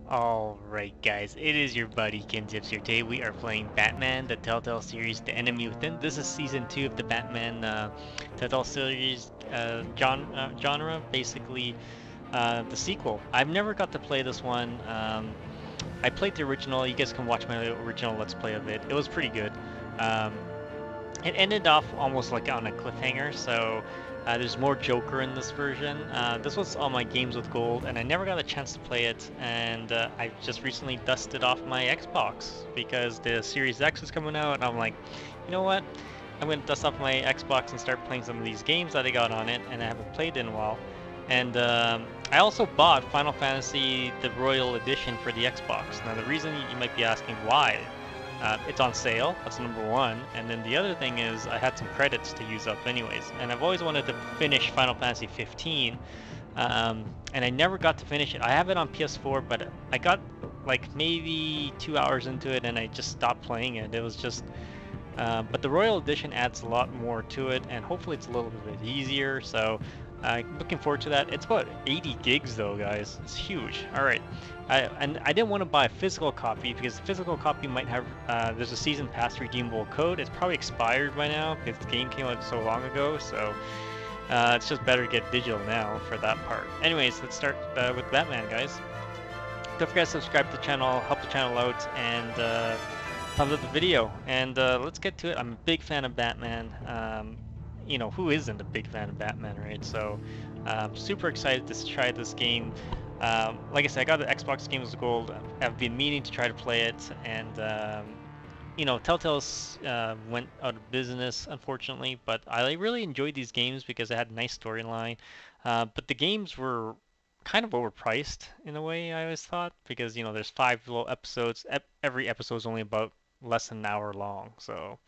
Alright guys, it is your buddy Kintips here. Today we are playing Batman, the Telltale series, The Enemy Within. This is season 2 of the Batman Telltale series genre, basically the sequel. I've never got to play this one. I played the original, you guys can watch my original Let's Play of it. It was pretty good. Um, it ended off almost like on a cliffhanger, so there's more Joker in this version. This was on my Games with Gold, and I never got a chance to play it, and I just recently dusted off my Xbox because the Series X is coming out, and I'm like, you know what? I'm going to dust off my Xbox and start playing some of these games that I got on it, and I haven't played in a while. And I also bought Final Fantasy, the Royal Edition for the Xbox. Now, the reason you might be asking why, it's on sale, that's number one, and then the other thing is I had some credits to use up anyways, and I've always wanted to finish Final Fantasy 15, and I never got to finish it. I have it on PS4, but I got like maybe 2 hours into it and I just stopped playing it. It was just, but the Royal Edition adds a lot more to it, and hopefully it's a little bit easier, so looking forward to that. It's about 80 gigs though, guys. It's huge. Alright. And I didn't want to buy a physical copy because the physical copy might have, there's a season pass redeemable code. It's probably expired by now because the game came out so long ago, so it's just better to get digital now for that part. Anyways, let's start with Batman, guys. Don't forget to subscribe to the channel, help the channel out, and thumbs up the video. And let's get to it. I'm a big fan of Batman. You know, who isn't a big fan of Batman, right? So super excited to try this game. Like I said, I got the Xbox Games with Gold. I've been meaning to try to play it, and you know, Telltale's went out of business, unfortunately, but I really enjoyed these games because they had a nice storyline. But the games were kind of overpriced in a way, I always thought, because, you know, there's 5 little episodes. Every episode is only about less than an hour long. So,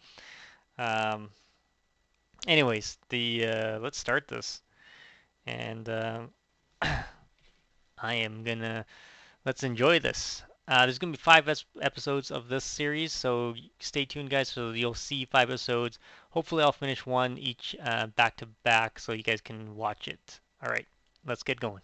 um, anyways, the let's start this. And I am gonna let's enjoy this. There's gonna be 5 episodes of this series, so stay tuned, guys. So you'll see 5 episodes. Hopefully, I'll finish one each back to back, so you guys can watch it. All right, let's get going.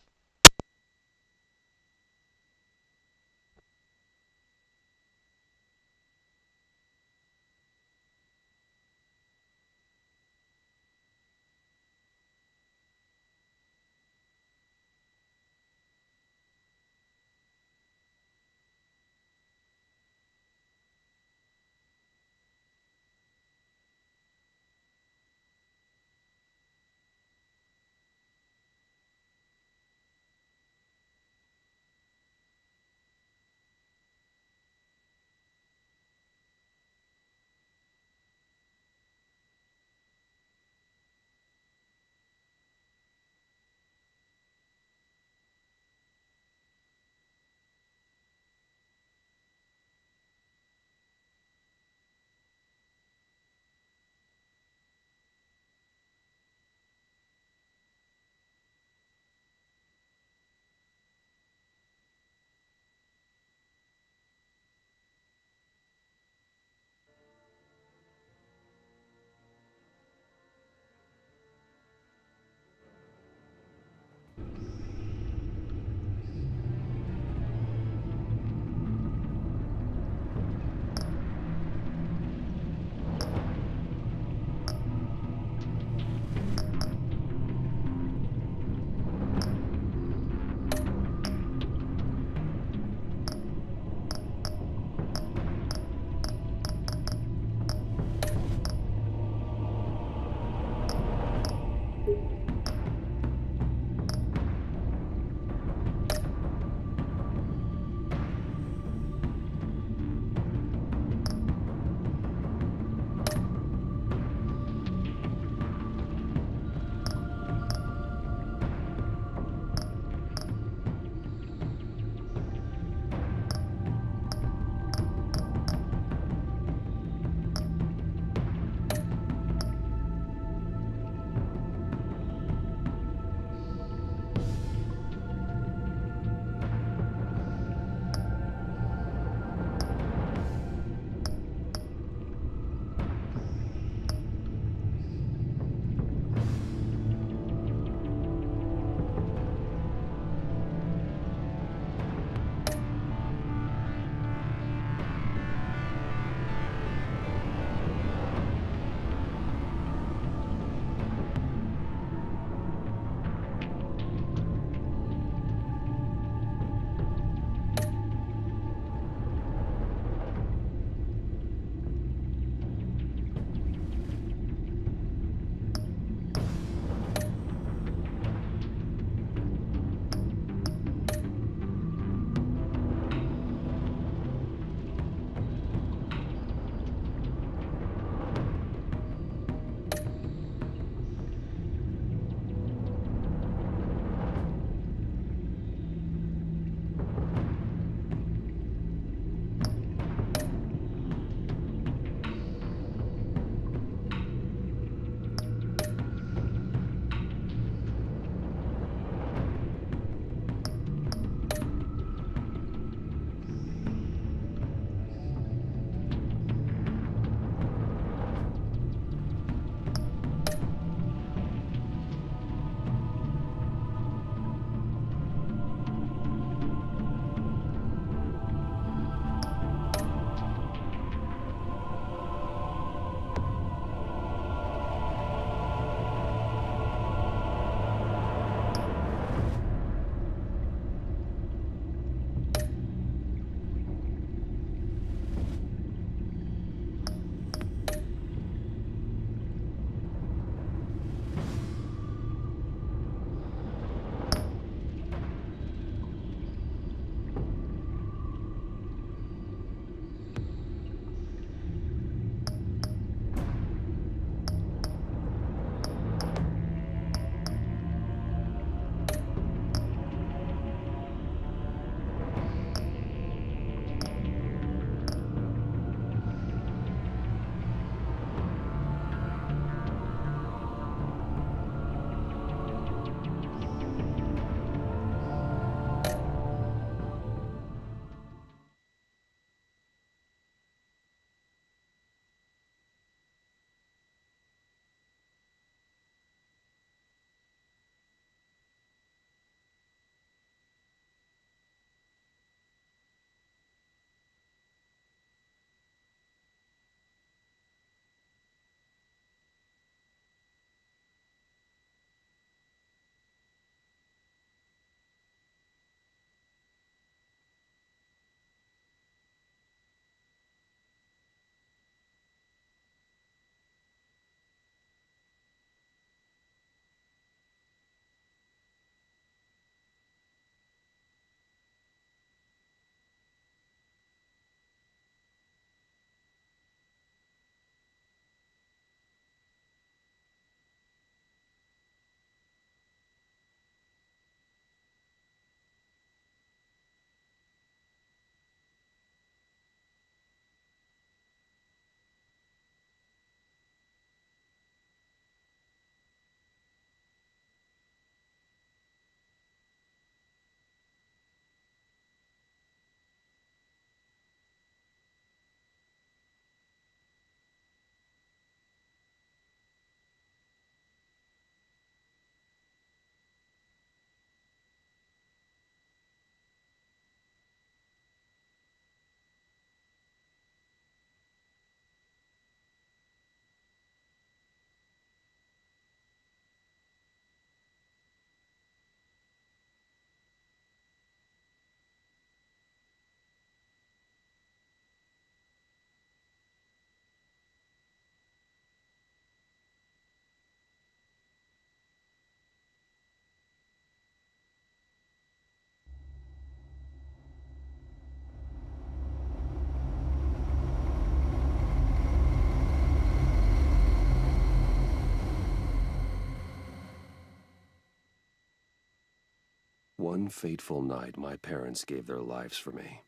One fateful night, my parents gave their lives for me.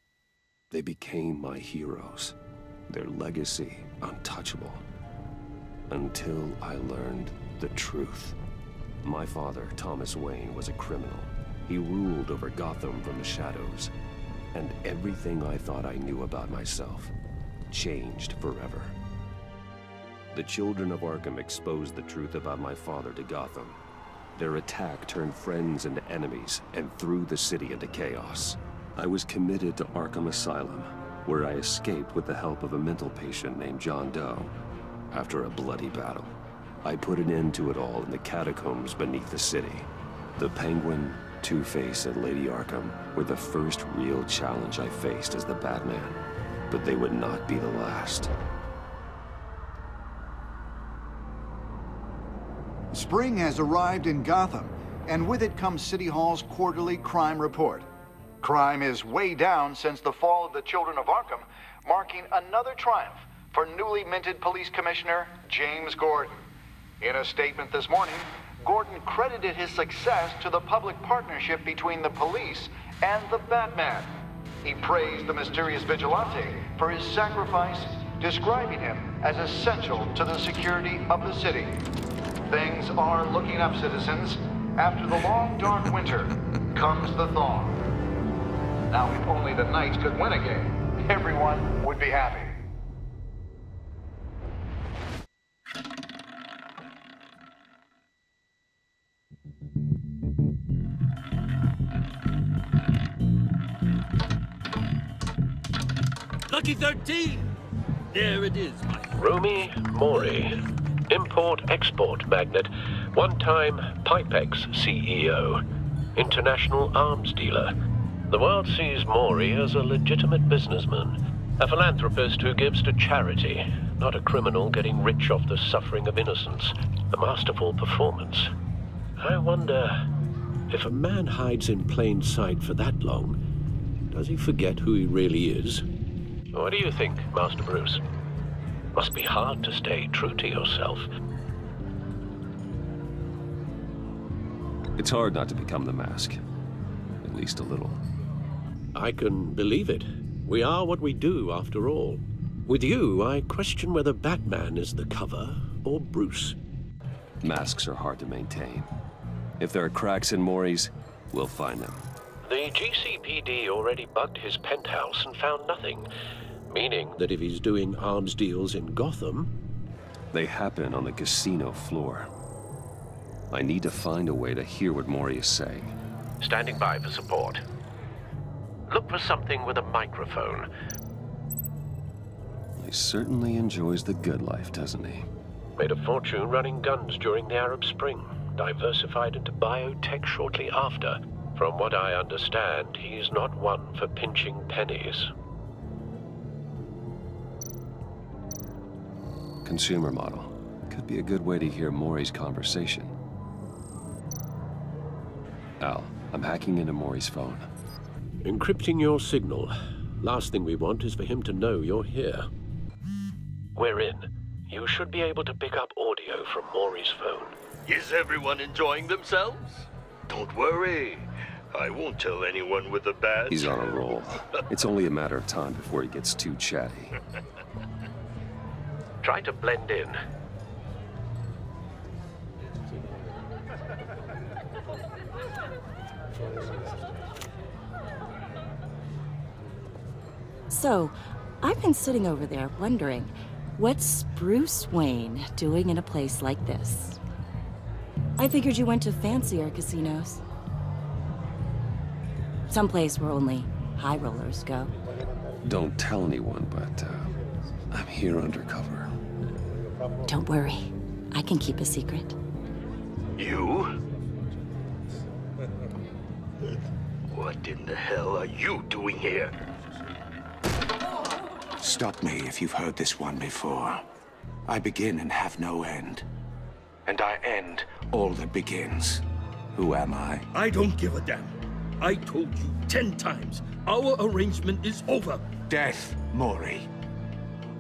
They became my heroes, their legacy untouchable. Until I learned the truth. My father, Thomas Wayne, was a criminal. He ruled over Gotham from the shadows. And everything I thought I knew about myself changed forever. The children of Arkham exposed the truth about my father to Gotham. Their attack turned friends into enemies and threw the city into chaos. I was committed to Arkham Asylum, where I escaped with the help of a mental patient named John Doe. After a bloody battle, I put an end to it all in the catacombs beneath the city. The Penguin, Two-Face, and Lady Arkham were the first real challenge I faced as the Batman, but they would not be the last. Spring has arrived in Gotham, and with it comes City Hall's quarterly crime report. Crime is way down since the fall of the Children of Arkham, marking another triumph for newly minted Police Commissioner James Gordon. In a statement this morning, Gordon credited his success to the public partnership between the police and the Batman. He praised the mysterious vigilante for his sacrifice, describing him as essential to the security of the city. Things are looking up, citizens. After the long, dark winter comes the thaw. Now, if only the Knights could win a game, everyone would be happy. Lucky 13! There it is, my friend. Rumi Mori, import-export magnate, one-time Pipex CEO, international arms dealer. The world sees Mori as a legitimate businessman, a philanthropist who gives to charity, not a criminal getting rich off the suffering of innocence. A masterful performance. I wonder, if a man hides in plain sight for that long, does he forget who he really is? What do you think, Master Bruce? Must be hard to stay true to yourself. It's hard not to become the mask. At least a little. I can believe it. We are what we do, after all. With you, I question whether Batman is the cover or Bruce. Masks are hard to maintain. If there are cracks in Mori's, we'll find them. The GCPD already bugged his penthouse and found nothing. Meaning that if he's doing arms deals in Gotham... They happen on the casino floor. I need to find a way to hear what Mori is saying. Standing by for support. Look for something with a microphone. He certainly enjoys the good life, doesn't he? Made a fortune running guns during the Arab Spring. Diversified into biotech shortly after. From what I understand, he's not one for pinching pennies. Consumer model. Could be a good way to hear Mori's conversation. Al, I'm hacking into Mori's phone. Encrypting your signal. Last thing we want is for him to know you're here. We're in. You should be able to pick up audio from Mori's phone. Is everyone enjoying themselves? Don't worry. I won't tell anyone with a badge. He's on a roll. It's only a matter of time before he gets too chatty. Try to blend in. So, I've been sitting over there wondering, what's Bruce Wayne doing in a place like this? I figured you went to fancier casinos. Someplace where only high rollers go. Don't tell anyone, but I'm here undercover. Don't worry. I can keep a secret. You? What in the hell are you doing here? Stop me if you've heard this one before. I begin and have no end. And I end all that begins. Who am I? I don't give a damn. I told you 10 times. Our arrangement is over. Death, Mori.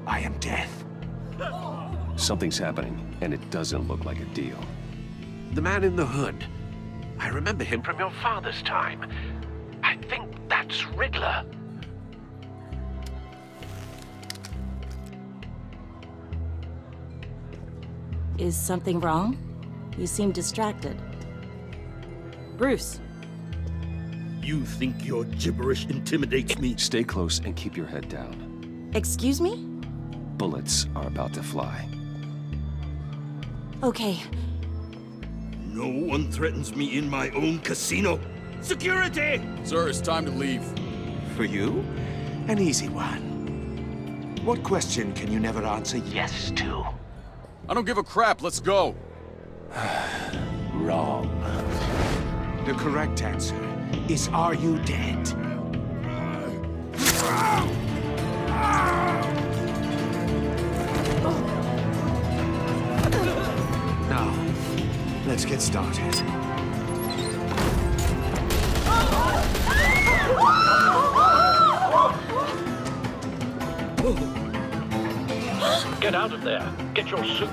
I am death. Something's happening, and it doesn't look like a deal. The man in the hood. I remember him from your father's time. I think that's Riddler. Is something wrong? You seem distracted. Bruce. You think your gibberish intimidates me? Stay close and keep your head down. Excuse me? Bullets are about to fly. Okay. No one threatens me in my own casino. Security! Sir, it's time to leave. For you, an easy one. What question can you never answer yes to? I don't give a crap, let's go. Wrong. The correct answer is, are you dead? Now, let's get started. Get out of there. Get your suit.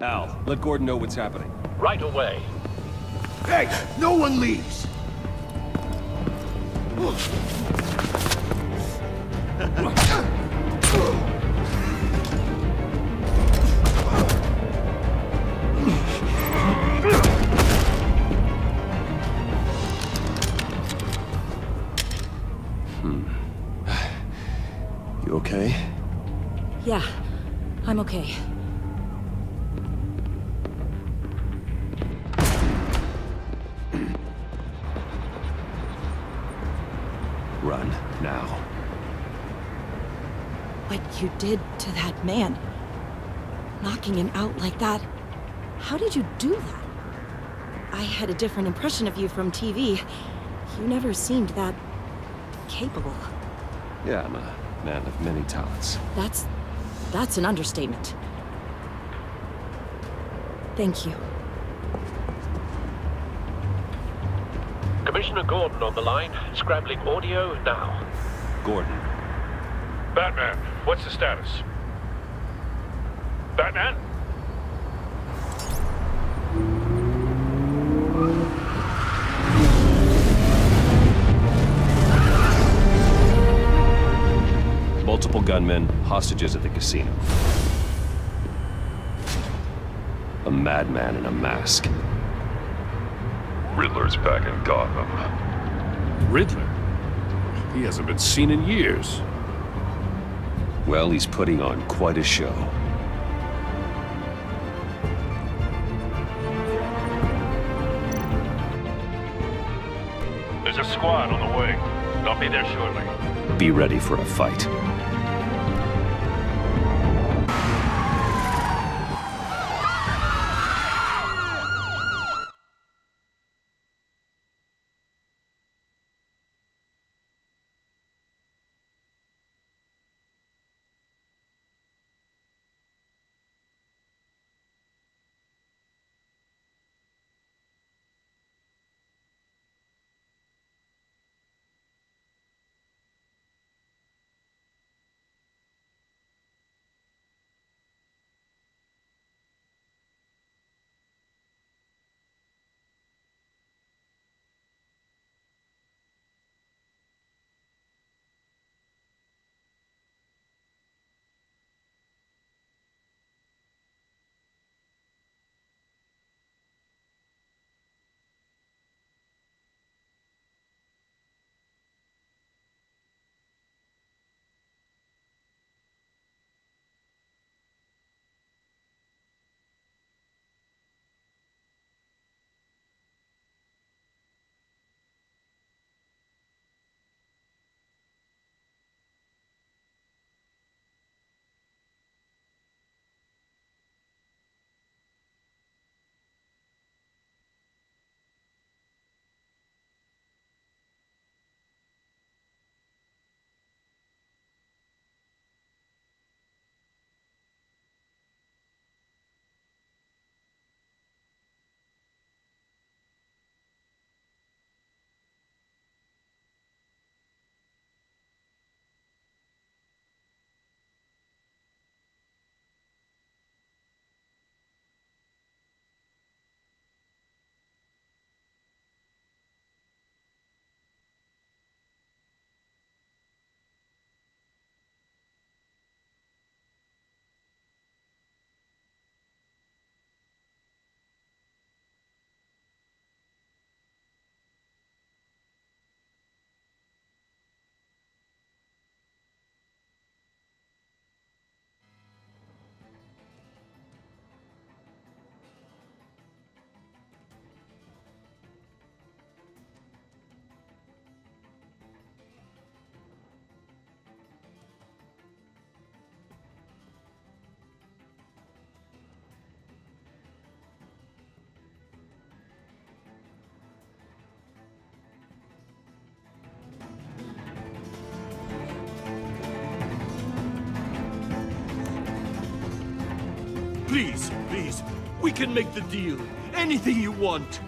Al, let Gordon know what's happening. Right away. Hey, no one leaves! You okay? Yeah, I'm okay. Run, now. What you did to that man, knocking him out like that, how did you do that? I had a different impression of you from TV. You never seemed that capable. Yeah, I'm a man of many talents. That's an understatement. Thank you. Commissioner Gordon on the line, scrambling audio now. Gordon. Batman, what's the status? Batman? Multiple gunmen, hostages at the casino. A madman in a mask. Riddler's back in Gotham. Riddler? He hasn't been seen in years. Well, he's putting on quite a show. There's a squad on the way. I'll be there shortly. Be ready for a fight. Please, please. We can make the deal. Anything you want.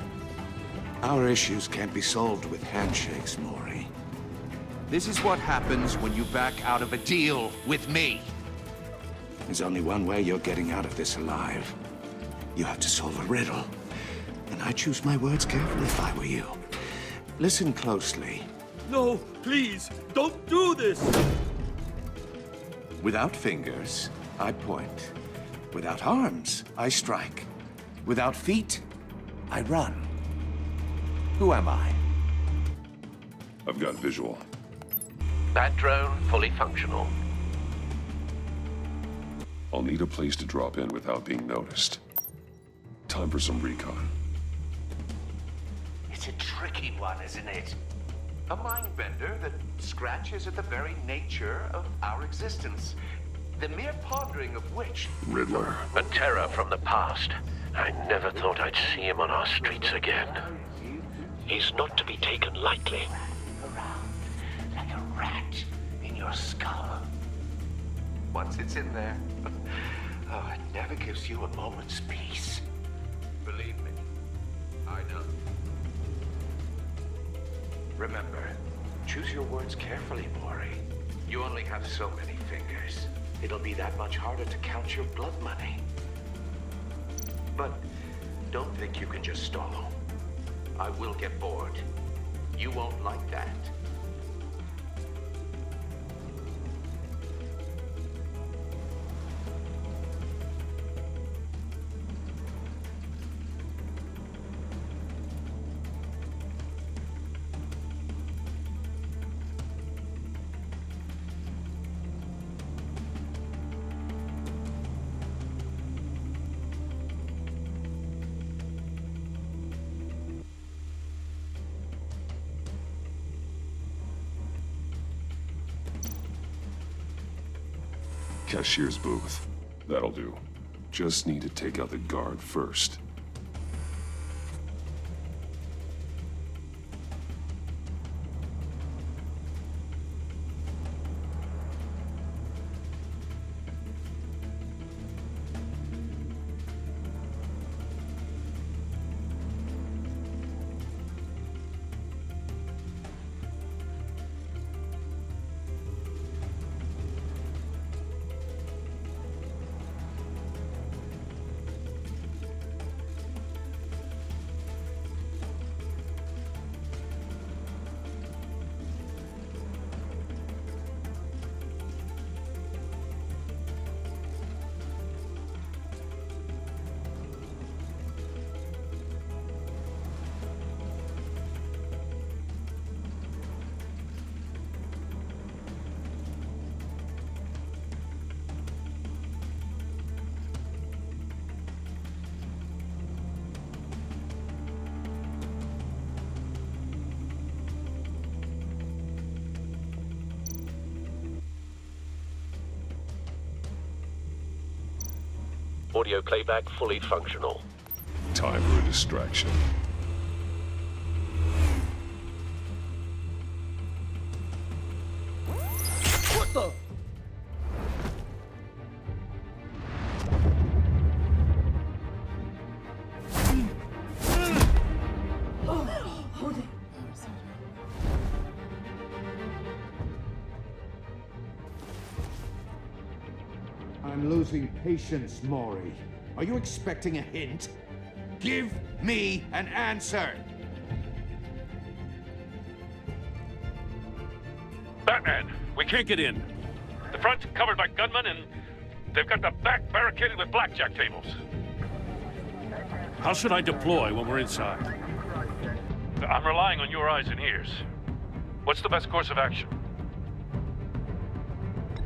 Our issues can't be solved with handshakes, Maury. This is what happens when you back out of a deal with me. There's only one way you're getting out of this alive. You have to solve a riddle. And I choose my words carefully if I were you. Listen closely. No, please, don't do this! Without fingers, I point. Without arms, I strike. Without feet, I run. Who am I? I've got visual. Bat drone fully functional. I'll need a place to drop in without being noticed. Time for some recon. It's a tricky one, isn't it? A mind bender that scratches at the very nature of our existence. The mere pondering of which... Riddler. A terror from the past. I never thought I'd see him on our streets again. He's not to be taken lightly. Around like a rat in your skull. Once it's in there, oh, it never gives you a moment's peace. Believe me, I know. Remember, choose your words carefully, Maury. You only have so many fingers. It'll be that much harder to count your blood money. But don't think you can just stall. I will get bored. You won't like that. Cashier's booth. That'll do. Just need to take out the guard first. Audio playback fully functional. Time for a distraction. What the? I'm losing patience, Maury. Are you expecting a hint? Give me an answer! Batman, we can't get in. The front's covered by gunmen, and they've got the back barricaded with blackjack tables. How should I deploy when we're inside? I'm relying on your eyes and ears. What's the best course of action?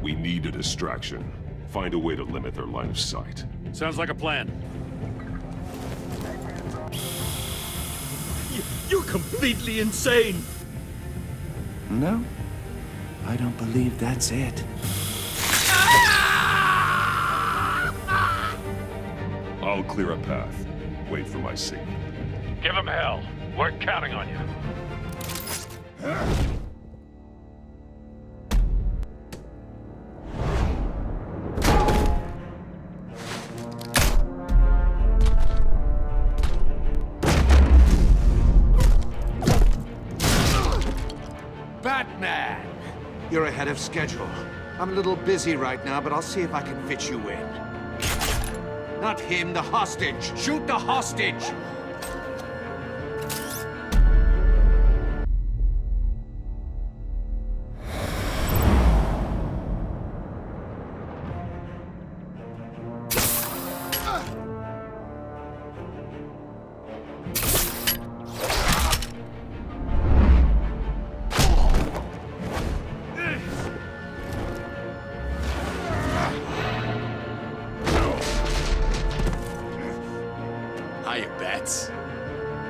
We need a distraction. Find a way to limit their line of sight. Sounds like a plan. You're completely insane! No, I don't believe that's it. I'll clear a path. Wait for my signal. Give them hell. We're counting on you. Batman! You're ahead of schedule. I'm a little busy right now, but I'll see if I can fit you in. Not him, the hostage! Shoot the hostage!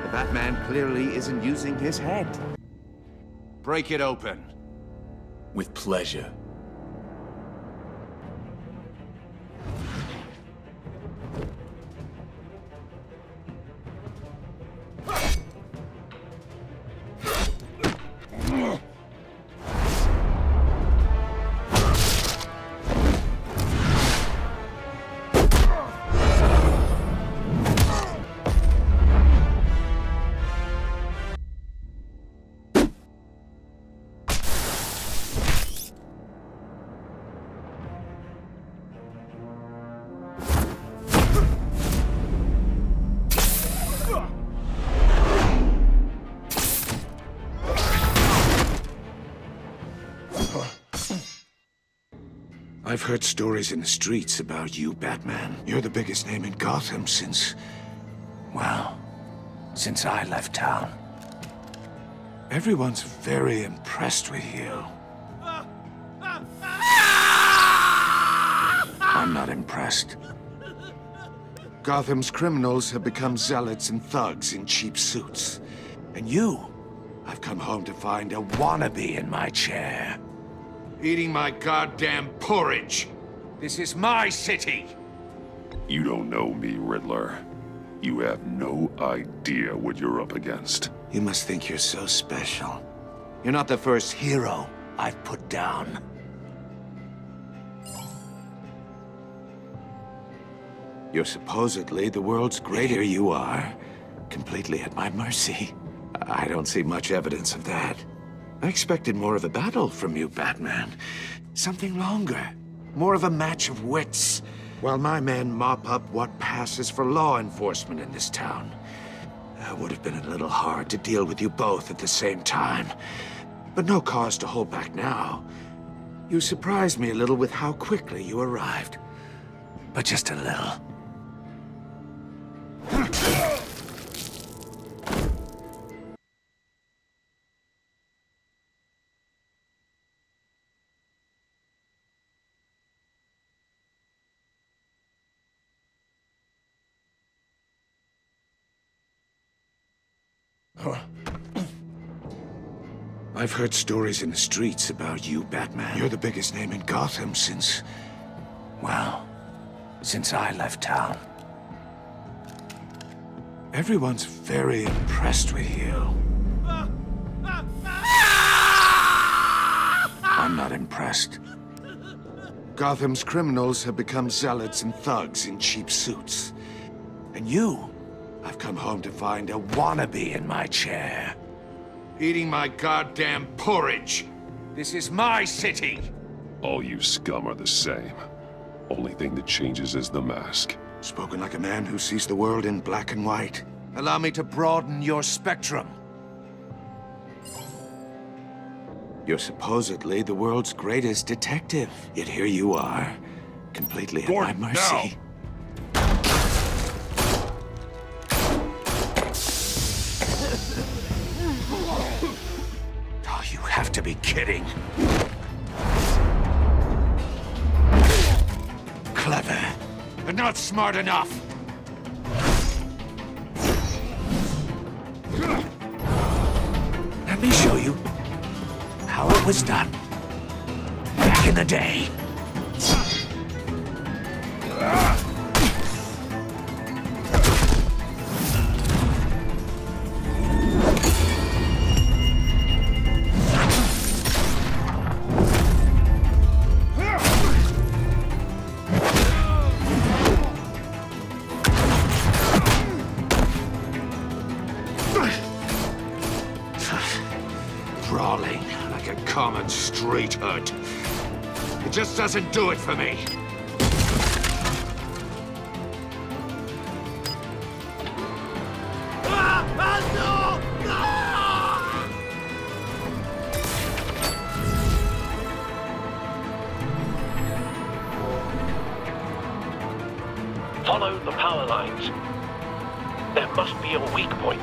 The Batman clearly isn't using his head. Break it open. With pleasure. I've heard stories in the streets about you, Batman. You're the biggest name in Gotham since... well, since I left town. Everyone's very impressed with you. I'm not impressed. Gotham's criminals have become zealots and thugs in cheap suits. And you, I've come home to find a wannabe in my chair. Eating my goddamn porridge. This is my city. You don't know me, Riddler. You have no idea what you're up against. You must think you're so special. You're not the first hero I've put down. You're supposedly the world's greatest. Here you are, completely at my mercy. I don't see much evidence of that. I expected more of a battle from you, Batman. Something longer. More of a match of wits. While my men mop up what passes for law enforcement in this town. It would have been a little hard to deal with you both at the same time. But no cause to hold back now. You surprised me a little with how quickly you arrived. But just a little. I've heard stories in the streets about you, Batman. You're the biggest name in Gotham since... well, since I left town. Everyone's very impressed with you. I'm not impressed. Gotham's criminals have become zealots and thugs in cheap suits. And you, I've come home to find a wannabe in my chair. Eating my goddamn porridge. This is my city. All you scum are the same. Only thing that changes is the mask. Spoken like a man who sees the world in black and white. Allow me to broaden your spectrum. You're supposedly the world's greatest detective. Yet here you are, completely at my mercy. Oh, you have to be kidding. Clever, but not smart enough. Let me show you how it was done back in the day. Brawling like like a common street hood. It just doesn't do it for me. Follow the power lines. There must be a weak point.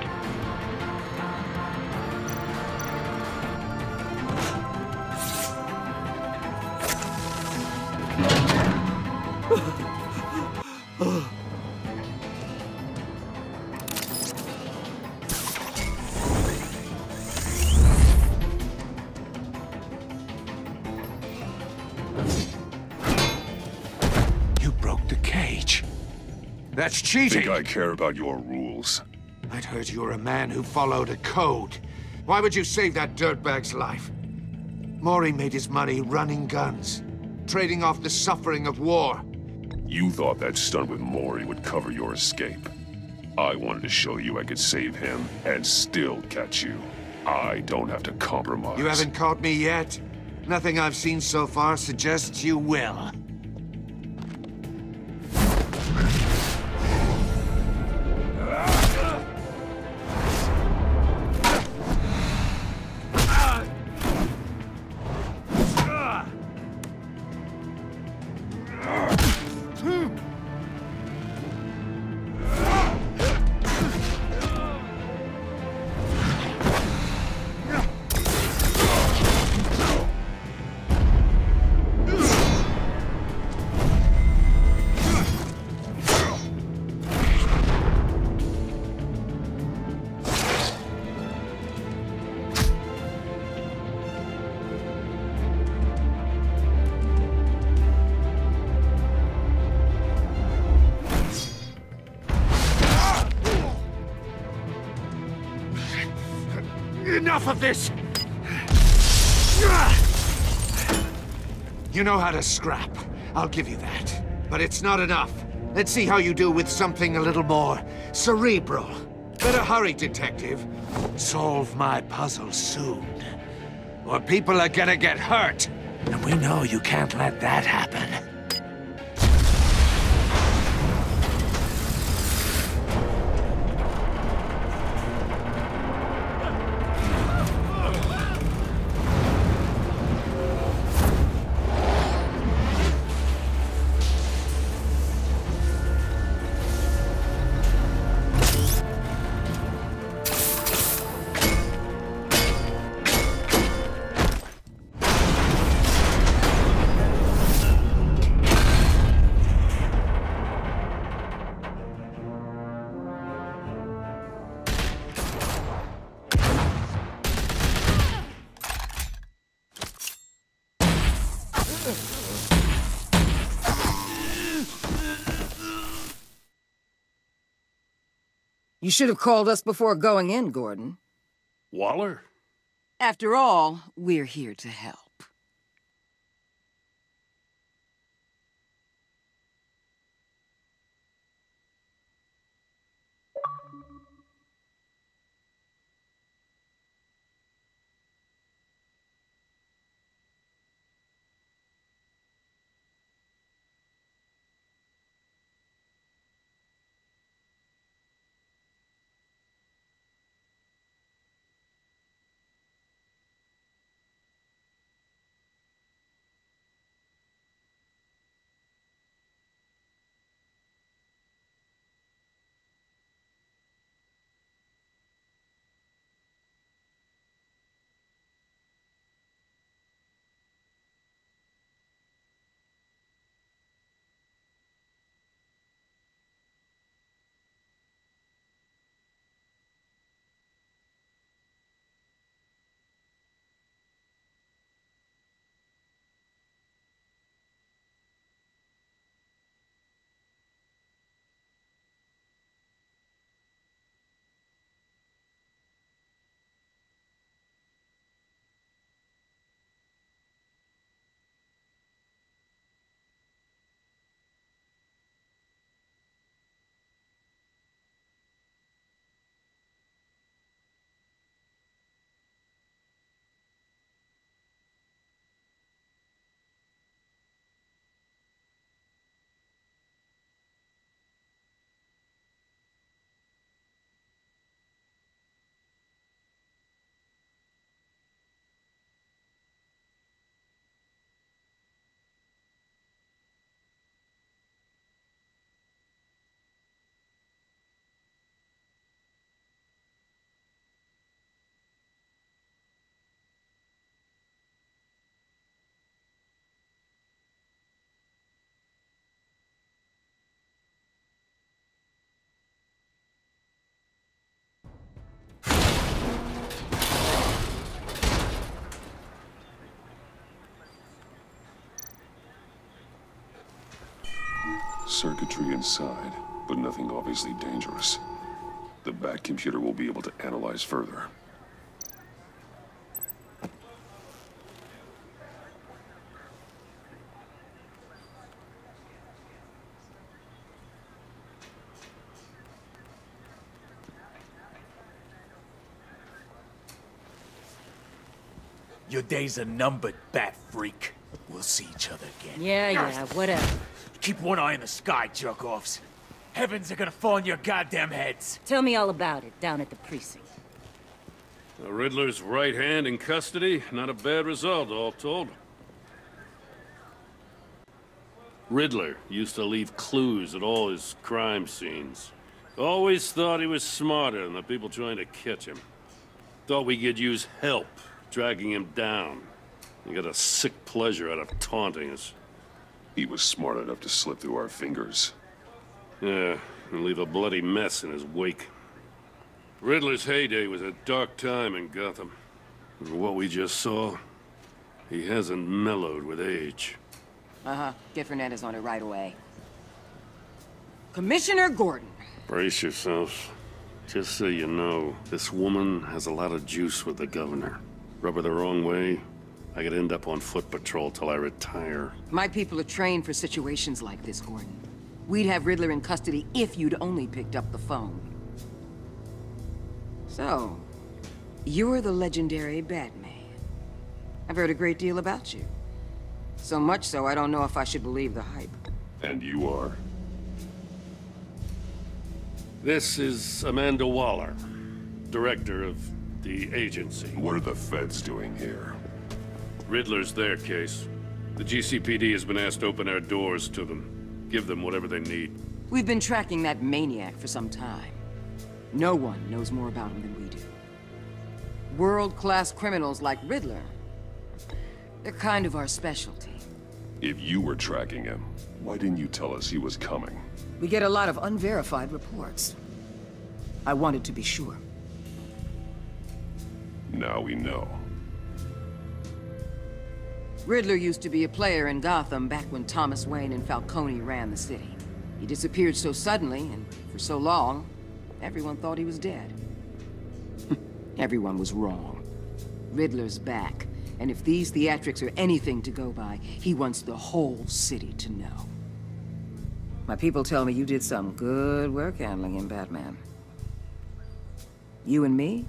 You broke the cage. That's cheating. Think I care about your rules? I'd heard you were a man who followed a code. Why would you save that dirtbag's life? Maury made his money running guns, trading off the suffering of war. You thought that stunt with Maury would cover your escape. I wanted to show you I could save him and still catch you. I don't have to compromise. You haven't caught me yet. Nothing I've seen so far suggests you will. Enough of this! You know how to scrap. I'll give you that. But it's not enough. Let's see how you do with something a little more cerebral. Better hurry, detective. Solve my puzzle soon. Or people are gonna get hurt. And we know you can't let that happen. You should have called us before going in, Gordon. Waller? After all, we're here to help. circuitry inside, but nothing obviously dangerous. The Bat computer will be able to analyze further. Your days are numbered, Bat Freak. We'll see each other again. Yeah, whatever. Keep one eye in the sky, jerk-offs. Heavens are gonna fall on your goddamn heads. Tell me all about it, down at the precinct. The Riddler's right hand in custody, not a bad result, all told. Riddler used to leave clues at all his crime scenes. Always thought he was smarter than the people trying to catch him. Thought we could use help dragging him down. He got a sick pleasure out of taunting us. He was smart enough to slip through our fingers. Yeah, and leave a bloody mess in his wake. Riddler's heyday was a dark time in Gotham. And what we just saw, he hasn't mellowed with age. Uh-huh. Get Fernandez on it right away. Commissioner Gordon. Brace yourselves. Just so you know, this woman has a lot of juice with the governor. Rub her the wrong way, I could end up on foot patrol till I retire. My people are trained for situations like this, Gordon. We'd have Riddler in custody if you'd only picked up the phone. So, you're the legendary Batman. I've heard a great deal about you. So much so, I don't know if I should believe the hype. And you are? This is Amanda Waller, director of the agency. What are the feds doing here? Riddler's their case. The GCPD has been asked to open our doors to them. Give them whatever they need. We've been tracking that maniac for some time. No one knows more about him than we do. World-class criminals like Riddler, they're kind of our specialty. If you were tracking him, why didn't you tell us he was coming? We get a lot of unverified reports. I wanted to be sure. Now we know. Riddler used to be a player in Gotham back when Thomas Wayne and Falcone ran the city. He disappeared so suddenly and for so long, everyone thought he was dead. Everyone was wrong. Riddler's back, and if these theatrics are anything to go by, he wants the whole city to know. My people tell me you did some good work handling him, Batman. You and me?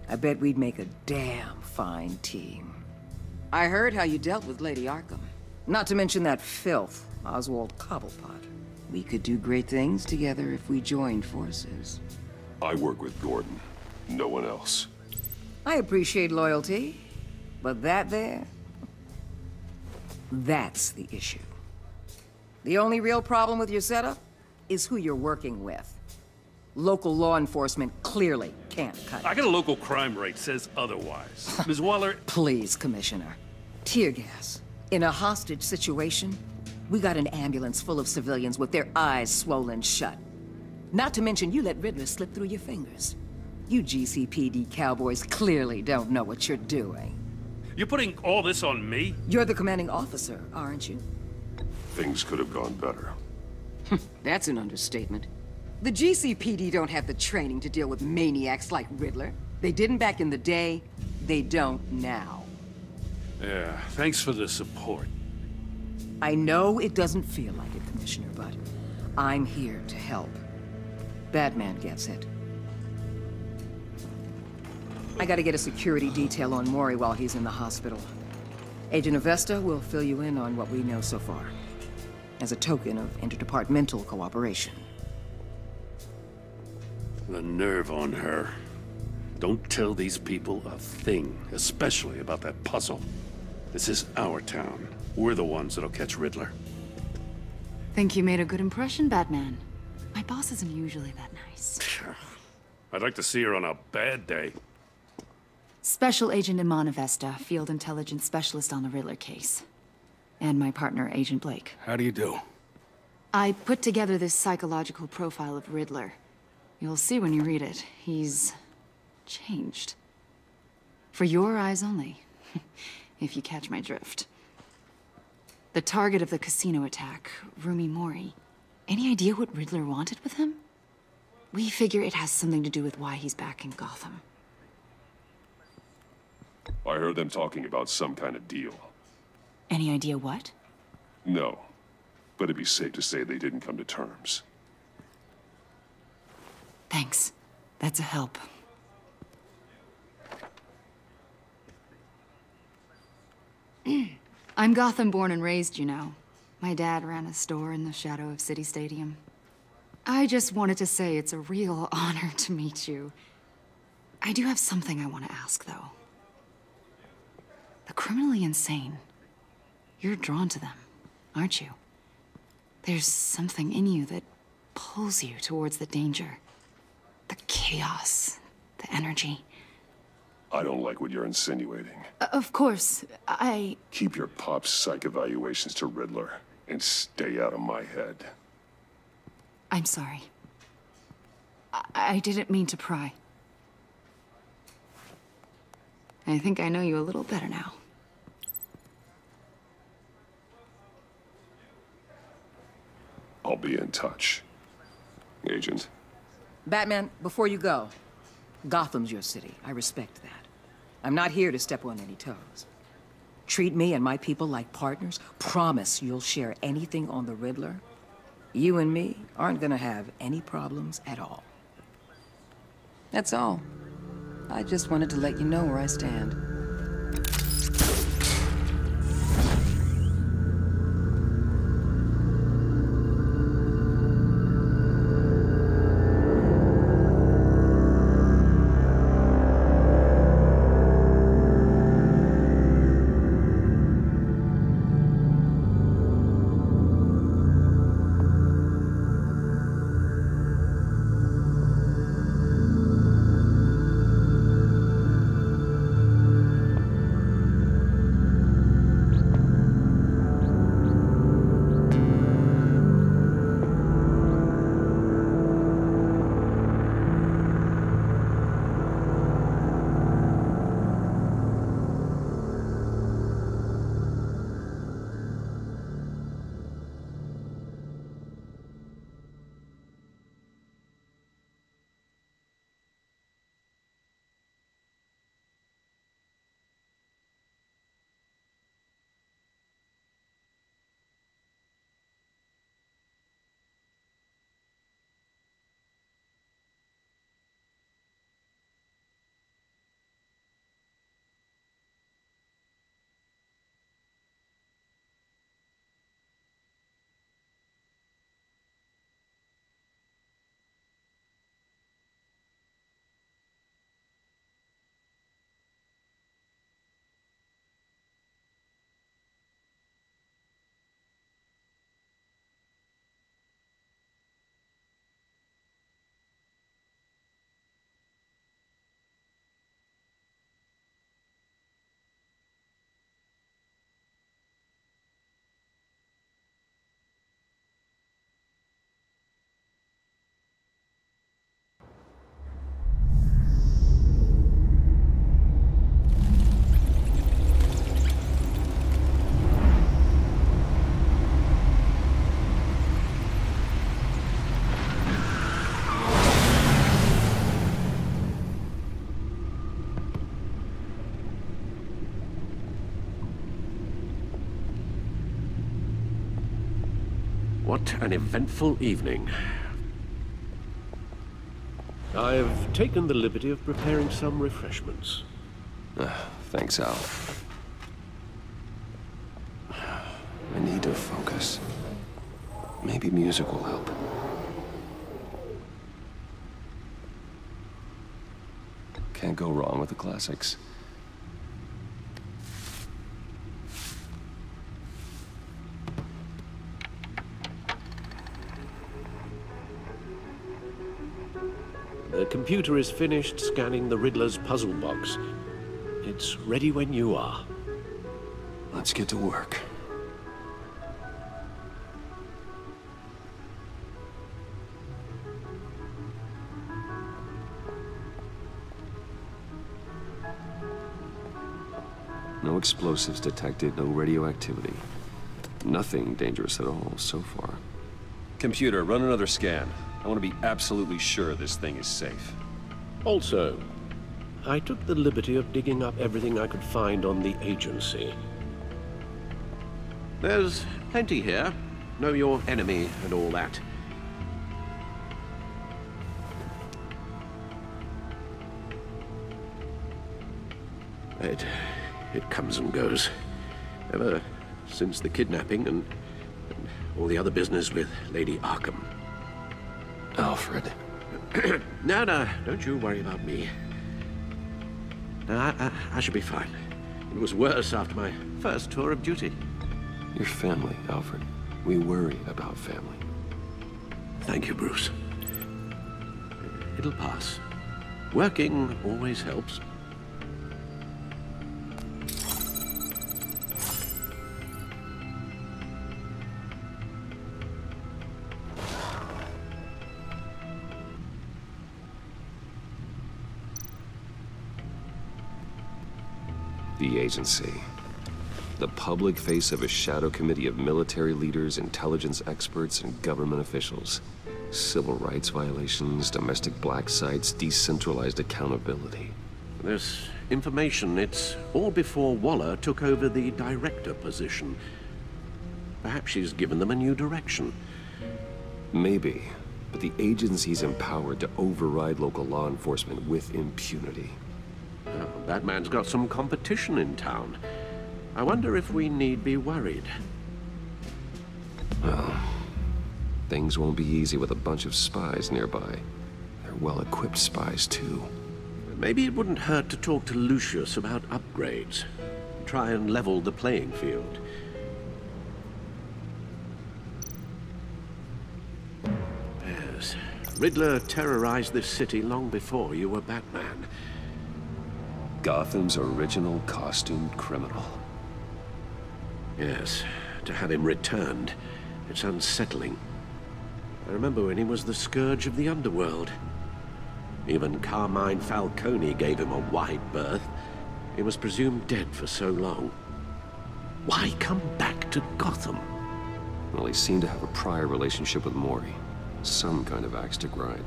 I bet we'd make a damn fine team. I heard how you dealt with Lady Arkham. Not to mention that filth, Oswald Cobblepot. We could do great things together if we joined forces. I work with Gordon. No one else. I appreciate loyalty, but that there... that's the issue. The only real problem with your setup is who you're working with. Local law enforcement clearly can't cut it. I got a local crime rate says otherwise. Ms. Waller... Please, Commissioner. Tear gas. In a hostage situation, we got an ambulance full of civilians with their eyes swollen shut. Not to mention you let Riddler slip through your fingers. You GCPD cowboys clearly don't know what you're doing. You're putting all this on me? You're the commanding officer, aren't you? Things could have gone better. That's an understatement. The GCPD don't have the training to deal with maniacs like Riddler. They didn't back in the day, they don't now. Yeah, thanks for the support. I know it doesn't feel like it, Commissioner, but I'm here to help. Batman gets it. I gotta get a security detail on Mori while he's in the hospital. Agent Avesta will fill you in on what we know so far, as a token of interdepartmental cooperation. The nerve on her. Don't tell these people a thing, especially about that puzzle. This is our town. We're the ones that'll catch Riddler. Think you made a good impression, Batman. My boss isn't usually that nice. I'd like to see her on a bad day. Special Agent Iman Avesta, Field Intelligence Specialist on the Riddler case. And my partner, Agent Blake. How do you do? I put together this psychological profile of Riddler. You'll see when you read it. He's... changed. For your eyes only, if you catch my drift. The target of the casino attack, Rumi Mori, Any idea what Riddler wanted with him? We figure it has something to do with why he's back in Gotham. I heard them talking about some kind of deal. Any idea what? No, but it'd be safe to say they didn't come to terms. Thanks. That's a help. I'm Gotham born and raised, you know. My dad ran a store in the shadow of City Stadium. I just wanted to say it's a real honor to meet you. I do have something I want to ask, though. The criminally insane. You're drawn to them, aren't you? There's something in you that pulls you towards the danger. The chaos, the energy. I don't like what you're insinuating. Of course, Keep your pop psych evaluations to Riddler, and stay out of my head. I'm sorry. I didn't mean to pry. I think I know you a little better now. I'll be in touch. Agent. Batman, before you go, Gotham's your city. I respect that. I'm not here to step on any toes. Treat me and my people like partners. Promise you'll share anything on the Riddler. You and me aren't gonna have any problems at all. That's all. I just wanted to let you know where I stand. What an eventful evening. I've taken the liberty of preparing some refreshments. Thanks, Al. I need to focus. Maybe music will help. Can't go wrong with the classics. The computer is finished scanning the Riddler's puzzle box. It's ready when you are. Let's get to work. No explosives detected, no radioactivity. Nothing dangerous at all so far. Computer, run another scan. I want to be absolutely sure this thing is safe. Also, I took the liberty of digging up everything I could find on the agency. There's plenty here. Know your enemy and all that. It comes and goes. Ever since the kidnapping and all the other business with Lady Arkham. Alfred. No, don't you worry about me. No, I should be fine. It was worse after my first tour of duty. Your family, Alfred. We worry about family. Thank you, Bruce. It'll pass. Working always helps. The agency. The public face of a shadow committee of military leaders, intelligence experts, and government officials. Civil rights violations, domestic black sites, decentralized accountability. This information, it's all before Waller took over the director position. Perhaps she's given them a new direction. Maybe, but the agency's empowered to override local law enforcement with impunity. Oh, Batman's got some competition in town. I wonder if we need be worried. Well, things won't be easy with a bunch of spies nearby. They're well-equipped spies, too. Maybe it wouldn't hurt to talk to Lucius about upgrades. Try and level the playing field. Yes, Riddler terrorized this city long before you were Batman. Gotham's original costumed criminal. Yes, to have him returned, it's unsettling. I remember when he was the scourge of the underworld. Even Carmine Falcone gave him a wide berth. He was presumed dead for so long. Why come back to Gotham? Well, he seemed to have a prior relationship with Mori. Some kind of axe to grind.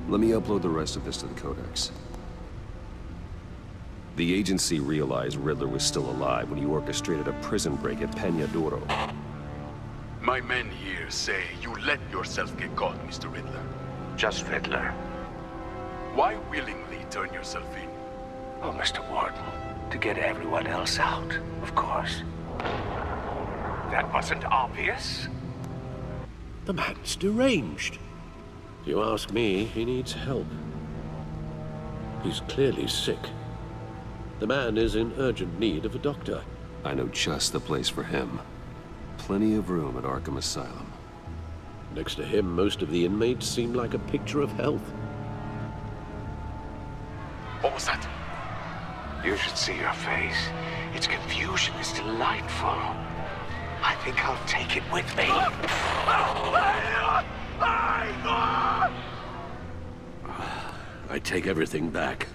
Let me upload the rest of this to the Codex. The agency realized Riddler was still alive when he orchestrated a prison break at Peñadoro. My men here say you let yourself get caught, Mr. Riddler. Just Riddler. Why willingly turn yourself in? Oh, Mr. Warden, to get everyone else out, of course. That wasn't obvious. The man's deranged. If you ask me, he needs help. He's clearly sick. The man is in urgent need of a doctor. I know just the place for him. Plenty of room at Arkham Asylum. Next to him, most of the inmates seem like a picture of health. What was that? You should see your face. Its confusion is delightful. I think I'll take it with me. I take everything back.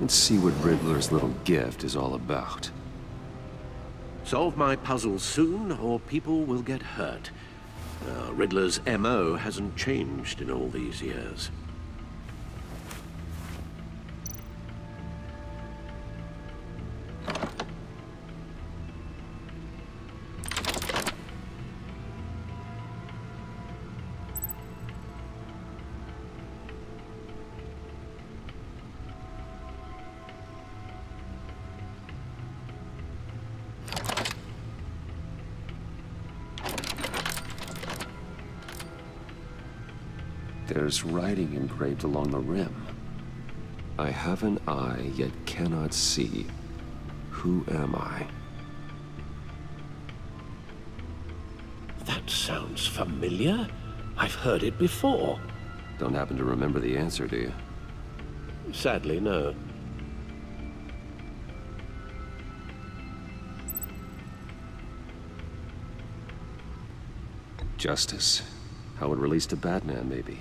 Let's see what Riddler's little gift is all about. Solve my puzzle soon, or people will get hurt. Riddler's MO hasn't changed in all these years. There's writing engraved along the rim. I have an eye, yet cannot see. Who am I? That sounds familiar. I've heard it before. Don't happen to remember the answer, do you? Sadly, no. Justice. How it relates to Batman, maybe.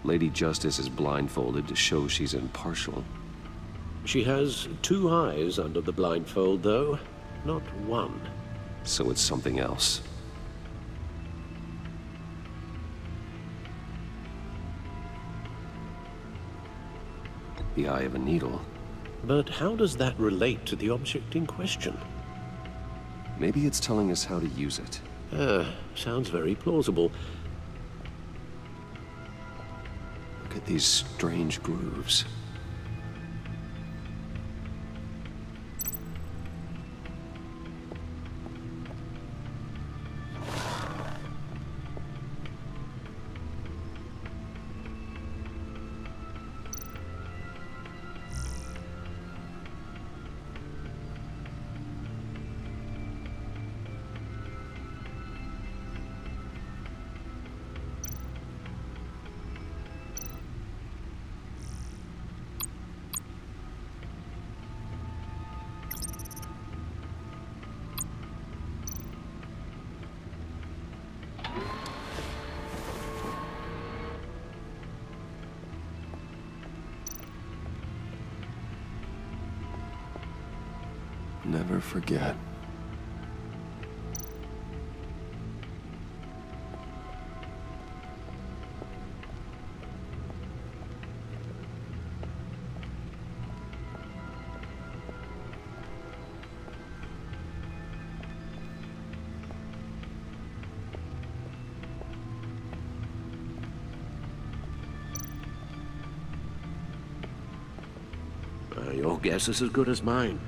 Lady Justice is blindfolded to show she's impartial. She has 2 eyes under the blindfold, though, not 1. So it's something else. The eye of a needle. But how does that relate to the object in question? Maybe it's telling us how to use it. Sounds very plausible. Look at these strange grooves. Never forget. Your guess is as good as mine.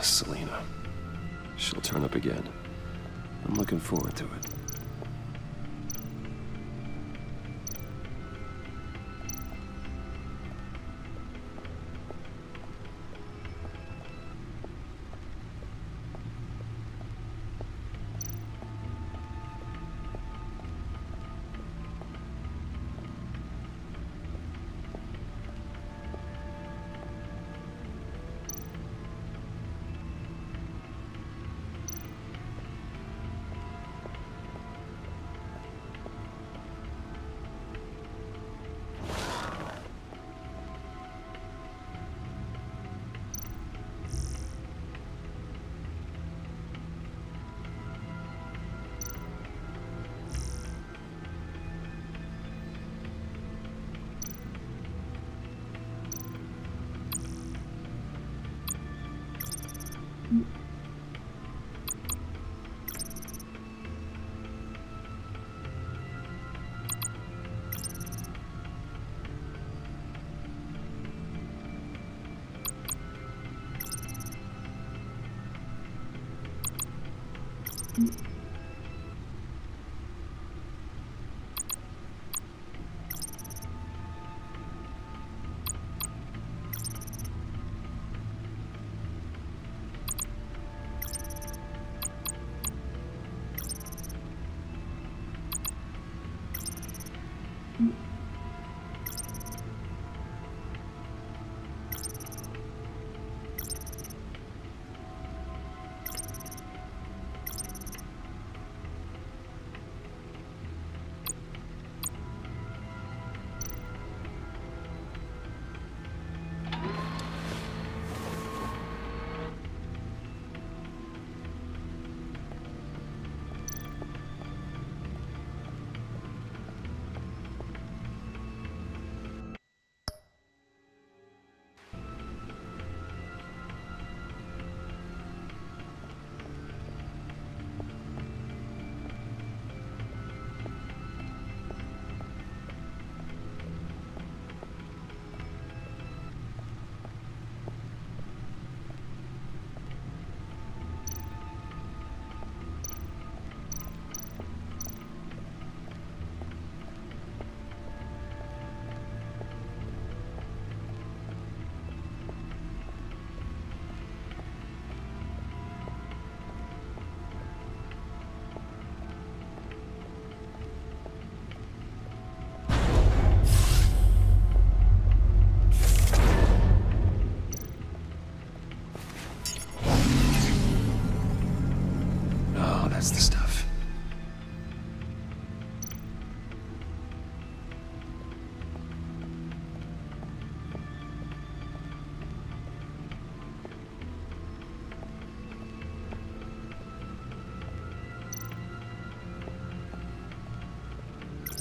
Selena. She'll turn up again. I'm looking forward to it.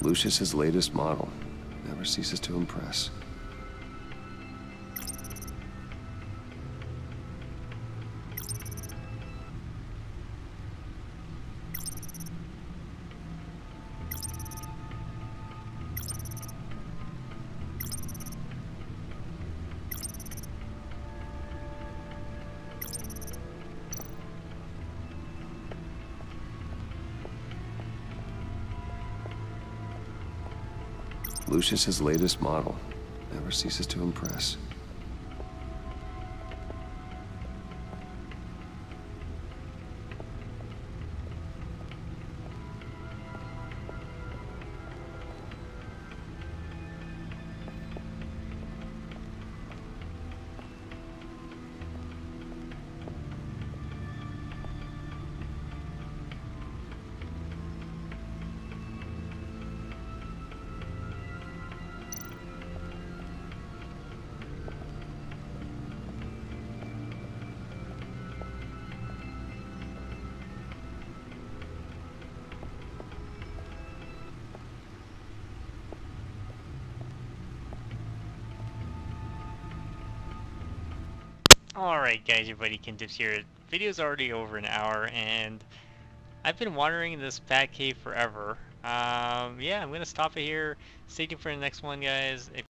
Lucius's latest model. Never ceases to impress. Lucius's latest model. Never ceases to impress. Alright guys, your buddy Kintips here. Video's already over an hour and I've been wandering in this Bat Cave forever. Yeah, I'm gonna stop it here. Stay tuned for the next one, guys. If